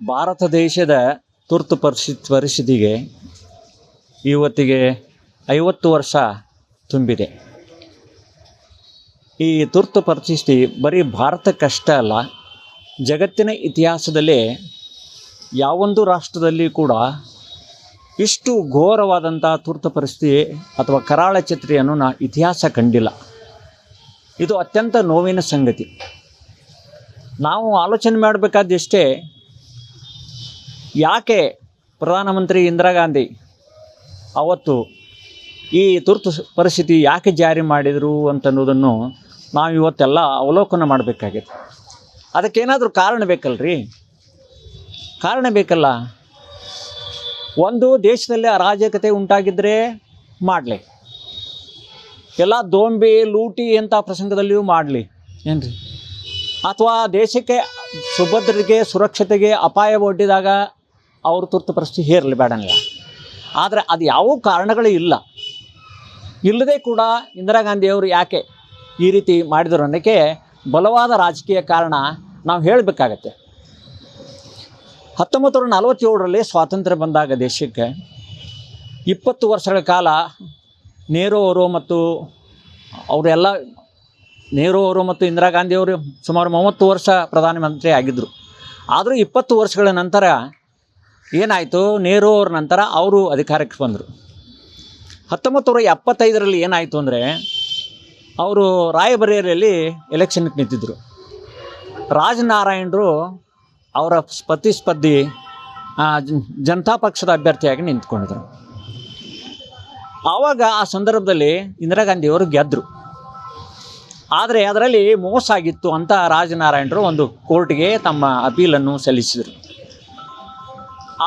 ಭಾರತ ದೇಶದ ತುರ್ತು ಪರಿಸ್ಥಿತಿಗೆ ಇವತ್ತಿಗೆ 50 ವರ್ಷ ತುಂಬಿದೆ. ಈ ತುರ್ತು ಪರಿಸ್ಥಿತಿ ಬರೀ ಭಾರತಕ್ಕಷ್ಟೇ ಅಲ್ಲ, ಜಗತ್ತಿನ ಇತಿಹಾಸದಲ್ಲೇ ಯಾವೊಂದು ರಾಷ್ಟ್ರದಲ್ಲಿ ಕೂಡ ಇಷ್ಟು ಘೋರವಾದಂಥ ತುರ್ತು ಪರಿಸ್ಥಿತಿ ಅಥವಾ ಕರಾಳ ಛತ್ರಿಯನ್ನು ಇತಿಹಾಸ ಕಂಡಿಲ್ಲ. ಇದು ಅತ್ಯಂತ ನೋವಿನ ಸಂಗತಿ. ನಾವು ಆಲೋಚನೆ ಮಾಡಬೇಕಾದಷ್ಟೇ, ಯಾಕೆ ಪ್ರಧಾನಮಂತ್ರಿ ಇಂದಿರಾ ಗಾಂಧಿ ಅವತ್ತು ಈ ತುರ್ತು ಪರಿಸ್ಥಿತಿ ಯಾಕೆ ಜಾರಿ ಮಾಡಿದರು ಅಂತನ್ನೋದನ್ನು ನಾವು ಇವತ್ತೆಲ್ಲ ಅವಲೋಕನ ಮಾಡಬೇಕಾಗಿದೆ. ಅದಕ್ಕೇನಾದರೂ ಕಾರಣ ಬೇಕಲ್ರಿ? ಕಾರಣ ಬೇಕಲ್ಲ. ಒಂದು ದೇಶದಲ್ಲಿ ಅರಾಜಕತೆ ಉಂಟಾಗಿದ್ದರೆ ಮಾಡಲಿ, ಎಲ್ಲ ದೋಂಬಿ ಲೂಟಿ ಅಂತ ಪ್ರಸಂಗದಲ್ಲಿಯೂ ಮಾಡಲಿ ಏನ್ರಿ, ಅಥವಾ ದೇಶಕ್ಕೆ ಸುಭದ್ರತೆಗೆ ಸುರಕ್ಷತೆಗೆ ಅಪಾಯ ಒಡ್ಡಿದಾಗ ಅವರು ತುರ್ತು ಪರಿಸ್ಥಿತಿ ಹೇರಲಿ ಬೇಡನಿಲ್ಲ. ಆದರೆ ಅದು ಯಾವ ಕಾರಣಗಳು ಇಲ್ಲದೆ ಕೂಡ ಇಂದಿರಾ ಗಾಂಧಿಯವರು ಯಾಕೆ ಈ ರೀತಿ ಮಾಡಿದರು ಅನ್ನೋಕ್ಕೆ ಬಲವಾದ ರಾಜಕೀಯ ಕಾರಣ ನಾವು ಹೇಳಬೇಕಾಗತ್ತೆ. 1947ರಲ್ಲಿ ಸ್ವಾತಂತ್ರ್ಯ ಬಂದಾಗ ದೇಶಕ್ಕೆ 20 ವರ್ಷಗಳ ಕಾಲ ನೆಹರು ಅವರು ಮತ್ತು ಇಂದಿರಾ ಗಾಂಧಿಯವರು ಸುಮಾರು 30 ವರ್ಷ ಪ್ರಧಾನಮಂತ್ರಿ ಆಗಿದ್ದರು. ಆದರೂ 20 ವರ್ಷಗಳ ನಂತರ ಏನಾಯಿತು, ನೆಹರು ಅವ್ರ ನಂತರ ಅವರು ಅಧಿಕಾರಕ್ಕೆ ಬಂದರು. 1975ರಲ್ಲಿ ಏನಾಯಿತು ಅಂದರೆ, ಅವರು ರಾಯಬರೇಲಿಯಲ್ಲಿ ಎಲೆಕ್ಷನ್ಗೆ ನಿಂತಿದ್ದರು. ರಾಜನಾರಾಯಣರು ಅವರ ಪ್ರತಿಸ್ಪರ್ಧಿ ಜನತಾ ಪಕ್ಷದ ಅಭ್ಯರ್ಥಿಯಾಗಿ ನಿಂತ್ಕೊಂಡಿದ್ದರು. ಆವಾಗ ಆ ಸಂದರ್ಭದಲ್ಲಿ ಇಂದಿರಾ ಗಾಂಧಿಯವರು ಗೆದ್ದರು. ಆದರೆ ಅದರಲ್ಲಿ ಮೋಸ ಆಗಿತ್ತು ಅಂತ ರಾಜನಾರಾಯಣರು ಒಂದು ಕೋರ್ಟ್ಗೆ ತಮ್ಮ ಅಪೀಲನ್ನು ಸಲ್ಲಿಸಿದರು.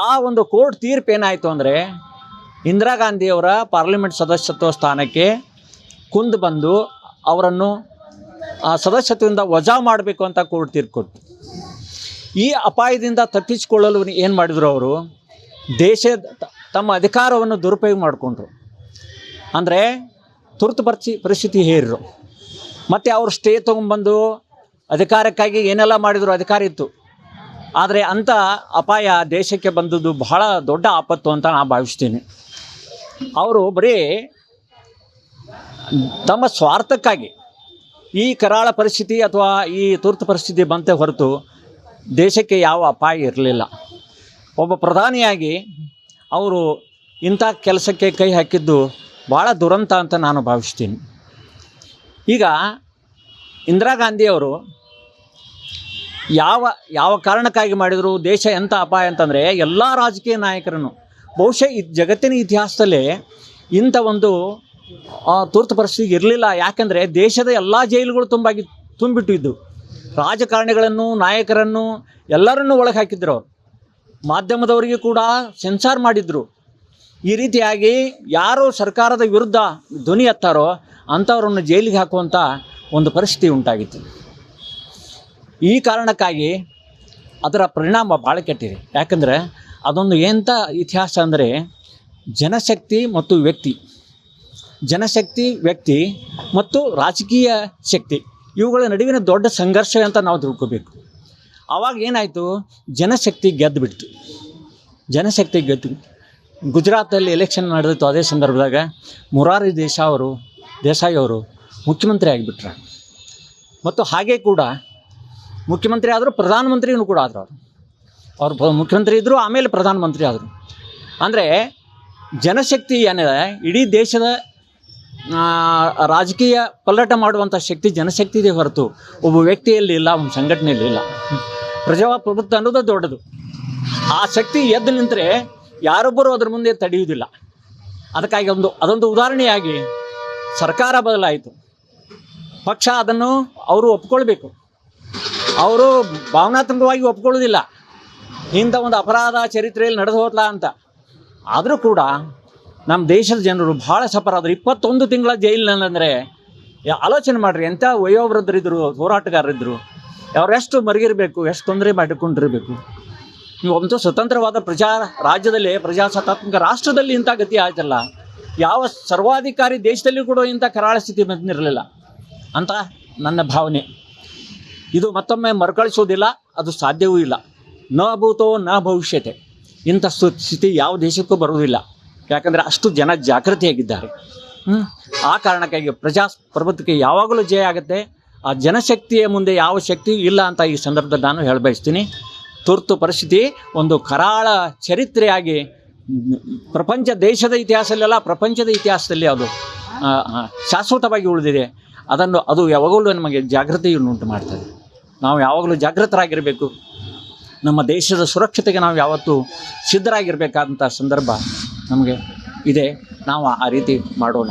ಆ ಒಂದು ಕೋರ್ಟ್ ತೀರ್ಪು ಏನಾಯಿತು ಅಂದರೆ, ಇಂದಿರಾ ಗಾಂಧಿಯವರ ಪಾರ್ಲಿಮೆಂಟ್ ಸದಸ್ಯತ್ವ ಸ್ಥಾನಕ್ಕೆ ಕುಂದು ಬಂದು ಅವರನ್ನು ಸದಸ್ಯತ್ವದಿಂದ ವಜಾ ಮಾಡಬೇಕು ಅಂತ ಕೋರ್ಟ್ ತೀರ್ಪು ಕೊಟ್ಟು, ಈ ಅಪಾಯದಿಂದ ತಪ್ಪಿಸಿಕೊಳ್ಳಲು ಏನು ಮಾಡಿದರು, ಅವರು ತಮ್ಮ ಅಧಿಕಾರವನ್ನು ದುರುಪಯೋಗ ಮಾಡಿಕೊಂಡ್ರು. ಅಂದರೆ ತುರ್ತು ಪರಿಸ್ಥಿತಿ ಹೇರಿರು. ಮತ್ತು ಅವರು ಸ್ಟೇ ತೊಗೊಂಬಂದು ಅಧಿಕಾರಕ್ಕಾಗಿ ಏನೆಲ್ಲ ಮಾಡಿದ್ರು, ಅಧಿಕಾರ ಇತ್ತು. ಆದರೆ ಅಂಥ ಅಪಾಯ ದೇಶಕ್ಕೆ ಬಂದದ್ದು ಬಹಳ ದೊಡ್ಡ ಆಪತ್ತು ಅಂತ ನಾನು ಭಾವಿಸ್ತೀನಿ. ಅವರು ಬರೀ ತಮ್ಮ ಸ್ವಾರ್ಥಕ್ಕಾಗಿ ಈ ಕರಾಳ ಪರಿಸ್ಥಿತಿ ಅಥವಾ ಈ ತುರ್ತು ಪರಿಸ್ಥಿತಿ ಬಂತೆ ಹೊರತು ದೇಶಕ್ಕೆ ಯಾವ ಅಪಾಯ ಇರಲಿಲ್ಲ. ಒಬ್ಬ ಪ್ರಧಾನಿಯಾಗಿ ಅವರು ಇಂಥ ಕೆಲಸಕ್ಕೆ ಕೈ ಹಾಕಿದ್ದು ಭಾಳ ದುರಂತ ಅಂತ ನಾನು ಭಾವಿಸ್ತೀನಿ. ಈಗ ಇಂದಿರಾ ಗಾಂಧಿಯವರು ಯಾವ ಕಾರಣಕ್ಕಾಗಿ ಮಾಡಿದರು, ದೇಶ ಎಂಥ ಅಪಾಯ ಅಂತಂದರೆ, ಎಲ್ಲ ರಾಜಕೀಯ ನಾಯಕರನ್ನು ಬಹುಶಃ ಜಗತ್ತಿನ ಇತಿಹಾಸದಲ್ಲೇ ಇಂಥ ಒಂದು ತುರ್ತು ಪರಿಸ್ಥಿತಿ ಇರಲಿಲ್ಲ. ಯಾಕೆಂದರೆ ದೇಶದ ಎಲ್ಲ ಜೈಲುಗಳು ತುಂಬಿಟ್ಟಿದ್ದು, ರಾಜಕಾರಣಿಗಳನ್ನು, ನಾಯಕರನ್ನು ಎಲ್ಲರನ್ನೂ ಒಳಗೆ ಹಾಕಿದ್ರು. ಅವರು ಮಾಧ್ಯಮದವರಿಗೆ ಕೂಡ ಸೆನ್ಸಾರ್ ಮಾಡಿದ್ರು. ಈ ರೀತಿಯಾಗಿ ಯಾರು ಸರ್ಕಾರದ ವಿರುದ್ಧ ಧ್ವನಿ ಎತ್ತಾರೋ ಅಂಥವ್ರನ್ನು ಜೈಲಿಗೆ ಹಾಕುವಂಥ ಒಂದು ಪರಿಸ್ಥಿತಿ ಉಂಟಾಗಿತ್ತು. ಈ ಕಾರಣಕ್ಕಾಗಿ ಅದರ ಪರಿಣಾಮ ಭಾಳ ಕೆಟ್ಟಿದೆ. ಯಾಕಂದರೆ ಅದೊಂದು ಎಂಥ ಇತಿಹಾಸ ಅಂದರೆ, ಜನಶಕ್ತಿ ವ್ಯಕ್ತಿ ಮತ್ತು ರಾಜಕೀಯ ಶಕ್ತಿ ಇವುಗಳ ನಡುವಿನ ದೊಡ್ಡ ಸಂಘರ್ಷ ಅಂತ ನಾವು ತಿಳ್ಕೋಬೇಕು. ಆವಾಗ ಏನಾಯಿತು, ಜನಶಕ್ತಿ ಗೆದ್ದು ಗುಜರಾತಲ್ಲಿ ಎಲೆಕ್ಷನ್ ನಡೆದಿತ್ತು. ಅದೇ ಸಂದರ್ಭದಾಗ ಮೊರಾರ್ಜಿ ದೇಸಾಯಿ ಅವರು ಮುಖ್ಯಮಂತ್ರಿ ಆಗಿಬಿಟ್ರು. ಮತ್ತು ಹಾಗೆ ಕೂಡ ಮುಖ್ಯಮಂತ್ರಿ ಆದರೂ, ಪ್ರಧಾನಮಂತ್ರಿನೂ ಕೂಡ ಆದರು. ಅವರು ಮುಖ್ಯಮಂತ್ರಿ ಇದ್ದರು, ಆಮೇಲೆ ಪ್ರಧಾನಮಂತ್ರಿ ಆದರು. ಅಂದರೆ ಜನಶಕ್ತಿ ಏನಿದೆ, ಇಡೀ ದೇಶದ ರಾಜಕೀಯ ಪಲ್ಲಟ ಮಾಡುವಂಥ ಶಕ್ತಿ ಜನಶಕ್ತಿ ಇದೆ ಹೊರತು ಒಬ್ಬ ವ್ಯಕ್ತಿಯಲ್ಲಿ ಇಲ್ಲ, ಒಂದು ಸಂಘಟನೆಯಲ್ಲಿ ಇಲ್ಲ. ಪ್ರಜಾಪ್ರಭುತ್ವ ಅನ್ನೋದು ದೊಡ್ಡದು. ಆ ಶಕ್ತಿ ಎದ್ದು ನಿಂತರೆ ಯಾರೊಬ್ಬರೂ ಅದ್ರ ಮುಂದೆ ತಡೆಯುವುದಿಲ್ಲ. ಅದಕ್ಕಾಗಿ ಅದೊಂದು ಉದಾಹರಣೆಯಾಗಿ ಸರ್ಕಾರ ಬದಲಾಯಿತು, ಪಕ್ಷ ಅದನ್ನು ಅವರು ಒಪ್ಕೊಳ್ಬೇಕು. ಅವರು ಭಾವನಾತ್ಮಕವಾಗಿ ಒಪ್ಕೊಳ್ಳೋದಿಲ್ಲ, ಇಂಥ ಒಂದು ಅಪರಾಧ ಚರಿತ್ರೆಯಲ್ಲಿ ನಡೆದು ಹೋಗ್ಲಾ ಅಂತ. ಆದರೂ ಕೂಡ ನಮ್ಮ ದೇಶದ ಜನರು ಭಾಳ ಸಫರಾದರು. 21 ತಿಂಗಳ ಜೈಲಿನಂದರೆ ಆಲೋಚನೆ ಮಾಡಿರಿ, ಎಂಥ ವಯೋವೃದ್ಧರಿದ್ದರು, ಹೋರಾಟಗಾರರಿದ್ದರು. ಅವರೆಷ್ಟು ಮರಗಿರಬೇಕು, ಎಷ್ಟು ತೊಂದರೆ ಮಾಡಿಕೊಂಡಿರಬೇಕು. ನೀವು ಒಂದು ಸ್ವತಂತ್ರವಾದ ರಾಜ್ಯದಲ್ಲಿ, ಪ್ರಜಾಸತ್ತಾತ್ಮಕ ರಾಷ್ಟ್ರದಲ್ಲಿ ಇಂಥ ಗತಿ ಆಯ್ತಲ್ಲ, ಯಾವ ಸರ್ವಾಧಿಕಾರಿ ದೇಶದಲ್ಲಿಯೂ ಕೂಡ ಇಂಥ ಕರಾಳ ಸ್ಥಿತಿ ಬಂದಿರಲಿಲ್ಲ ಅಂತ ನನ್ನ ಭಾವನೆ. ಇದು ಮತ್ತೊಮ್ಮೆ ಮರುಕಳಿಸೋದಿಲ್ಲ, ಅದು ಸಾಧ್ಯವೂ ಇಲ್ಲ. ನ ಭೂತೋ ನ ಭವಿಷ್ಯತೆ. ಇಂಥ ಸ್ಥಿತಿ ಯಾವ ದೇಶಕ್ಕೂ ಬರುವುದಿಲ್ಲ. ಯಾಕಂದರೆ ಅಷ್ಟು ಜನ ಜಾಗೃತಿಯಾಗಿದ್ದಾರೆ. ಆ ಕಾರಣಕ್ಕಾಗಿ ಪ್ರಜಾಪ್ರಭುತ್ವಕ್ಕೆ ಯಾವಾಗಲೂ ಜಯ ಆಗುತ್ತೆ. ಆ ಜನಶಕ್ತಿಯ ಮುಂದೆ ಯಾವ ಶಕ್ತಿಯೂ ಇಲ್ಲ ಅಂತ ಈ ಸಂದರ್ಭದಲ್ಲಿ ನಾನು ಹೇಳಬಯಸ್ತೀನಿ. ತುರ್ತು ಪರಿಸ್ಥಿತಿ ಒಂದು ಕರಾಳ ಚರಿತ್ರೆಯಾಗಿ ದೇಶದ ಇತಿಹಾಸದಲ್ಲೆಲ್ಲ ಪ್ರಪಂಚದ ಇತಿಹಾಸದಲ್ಲಿ ಅದು ಶಾಶ್ವತವಾಗಿ ಉಳಿದಿದೆ. ಅದು ಯಾವಾಗಲೂ ನಮಗೆ ಜಾಗೃತಿಯನ್ನು ಉಂಟು ಮಾಡ್ತದೆ. ನಾವು ಯಾವಾಗಲೂ ಜಾಗೃತರಾಗಿರಬೇಕು. ನಮ್ಮ ದೇಶದ ಸುರಕ್ಷತೆಗೆ ನಾವು ಯಾವತ್ತೂ ಸಿದ್ಧರಾಗಿರಬೇಕಾದಂಥ ಸಂದರ್ಭ ನಮಗೆ ಇದೆ. ನಾವು ಆ ರೀತಿ ಮಾಡೋಣ.